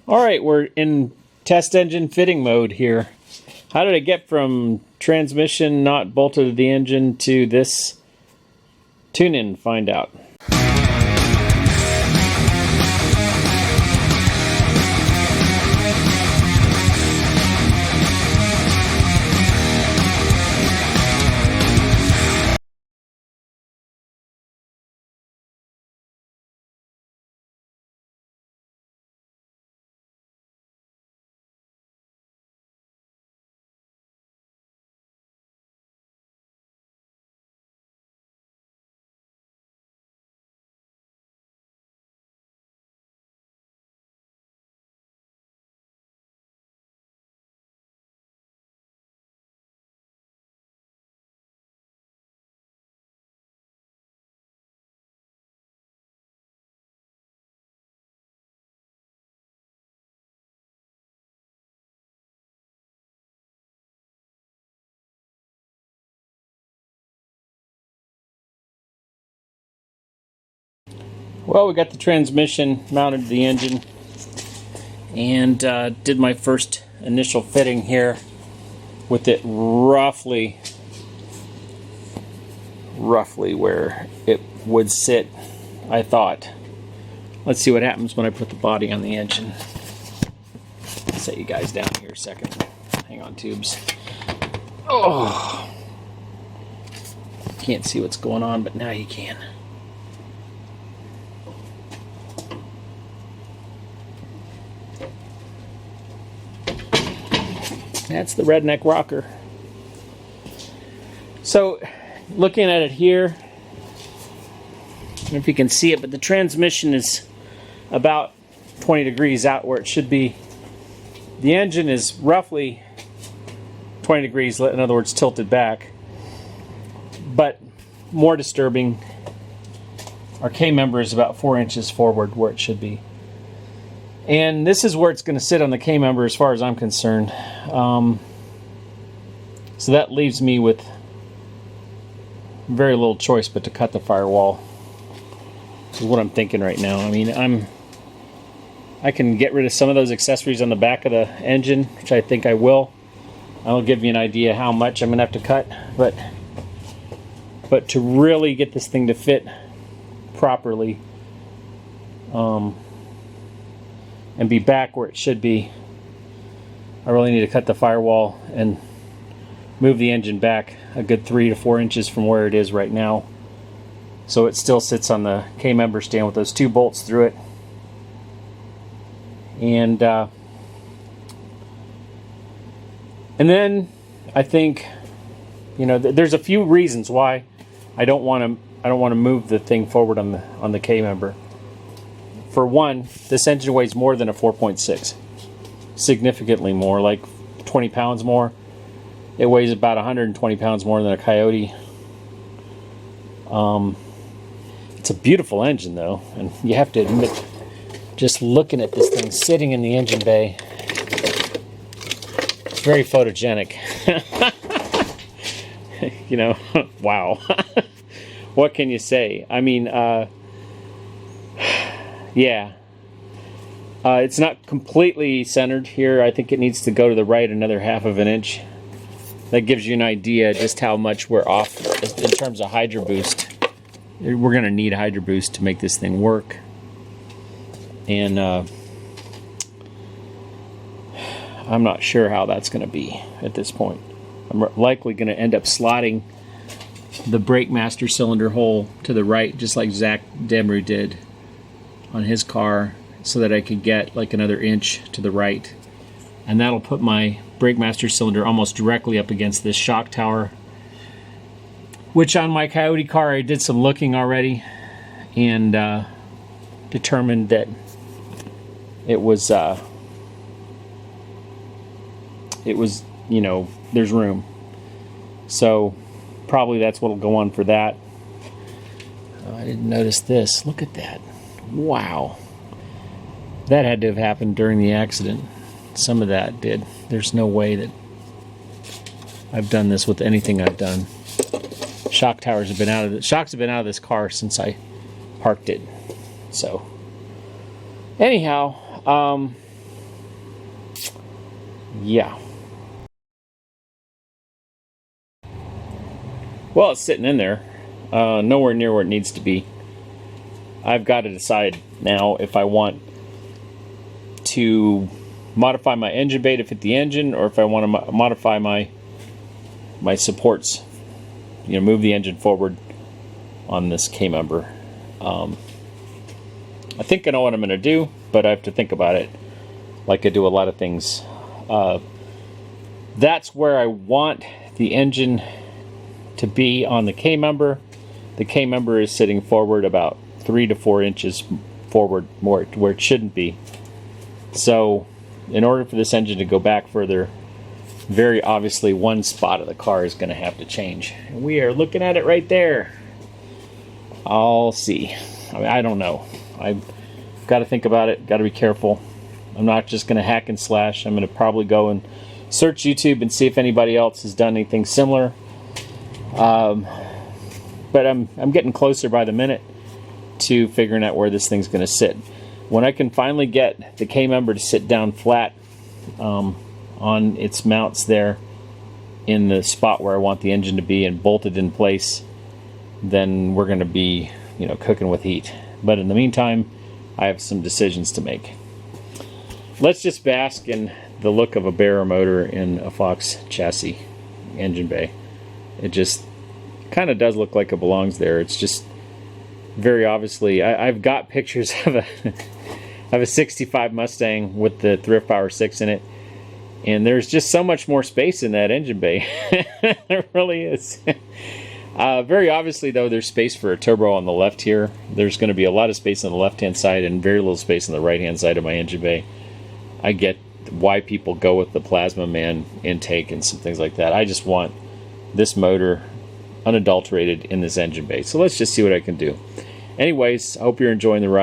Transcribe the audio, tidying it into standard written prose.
Alright, we're in test engine fitting mode here. How did I get from transmission not bolted to the engine to this? Tune in and find out. Well, we got the transmission mounted to the engine and did my first initial fitting here with it roughly where it would sit, I thought. Let's see what happens when I put the body on the engine. Set you guys down here a second. Hang on, tubes. Oh, can't see what's going on, but now you can. That's the redneck rocker. So, looking at it here, I don't know if you can see it, but the transmission is about 20 degrees out where it should be. The engine is roughly 20 degrees, in other words, tilted back. But more disturbing, our K-member is about 4 inches forward where it should be. And this is where it's going to sit on the K-member as far as I'm concerned. So that leaves me with very little choice but to cut the firewall. This is what I'm thinking right now. I mean, I can get rid of some of those accessories on the back of the engine, which I think I will. I'll give you an idea how much I'm going to have to cut. But to really get this thing to fit properly, and be back where it should be, I really need to cut the firewall and move the engine back a good 3 to 4 inches from where it is right now, so it still sits on the K-member stand with those 2 bolts through it. And then I think, you know, there's a few reasons why I don't want to move the thing forward on the K-member. For one, this engine weighs more than a 4.6. Significantly more, like 20 pounds more. It weighs about 120 pounds more than a Coyote. It's a beautiful engine though, and you have to admit, just looking at this thing sitting in the engine bay, it's very photogenic. You know, wow. What can you say? I mean, yeah. It's not completely centered here. I think it needs to go to the right another 1/2 inch. That gives you an idea just how much we're off in terms of Hydro Boost. We're going to need Hydro Boost to make this thing work. And I'm not sure how that's going to be at this point. I'm likely going to end up slotting the brake master cylinder hole to the right, just like Zach Demru did on his car, so that I could get like another inch to the right, and that'll put my brake master cylinder almost directly up against this shock tower, which on my Coyote car I did some looking already and determined that it was, you know, there's room. So probably that's what'll go on for that. Oh, I didn't notice this. Look at that. Wow. That had to have happened during the accident. Some of that did. There's no way that I've done this with anything I've done. Shocks have been out of this car since I parked it. So anyhow, yeah. Well, it's sitting in there, nowhere near where it needs to be. I've got to decide now if I want to modify my engine bay to fit the engine, or if I want to modify my supports, move the engine forward on this K-member. I think I know what I'm going to do, but I have to think about it like I do a lot of things. That's where I want the engine to be on the K-member. The K-member is sitting forward about 3 to 4 inches forward, more where it shouldn't be. So in order for this engine to go back further, very obviously one spot of the car is going to have to change. And we are looking at it right there. I'll see. I don't know. I've got to think about it, got to be careful. I'm not just going to hack and slash. I'm going to probably go and search YouTube and see if anybody else has done anything similar. But I'm getting closer by the minute to figuring out where this thing's going to sit. When I can finally get the K-member to sit down flat on its mounts there in the spot where I want the engine to be and bolted in place, then we're going to be, cooking with heat. But in the meantime, I have some decisions to make. Let's just bask in the look of a Barra motor in a Fox chassis engine bay. It just kind of does look like it belongs there. It's just very obviously, I've got pictures of a 65 Mustang with the Thrift Power 6 in it, and there's just so much more space in that engine bay. There really is. Very obviously, though, there's space for a turbo on the left here. There's going to be a lot of space on the left-hand side and very little space on the right-hand side of my engine bay. I get why people go with the Plasma Man intake and some things like that. I just want this motor unadulterated in this engine bay. So let's just see what I can do. Anyways, I hope you're enjoying the ride.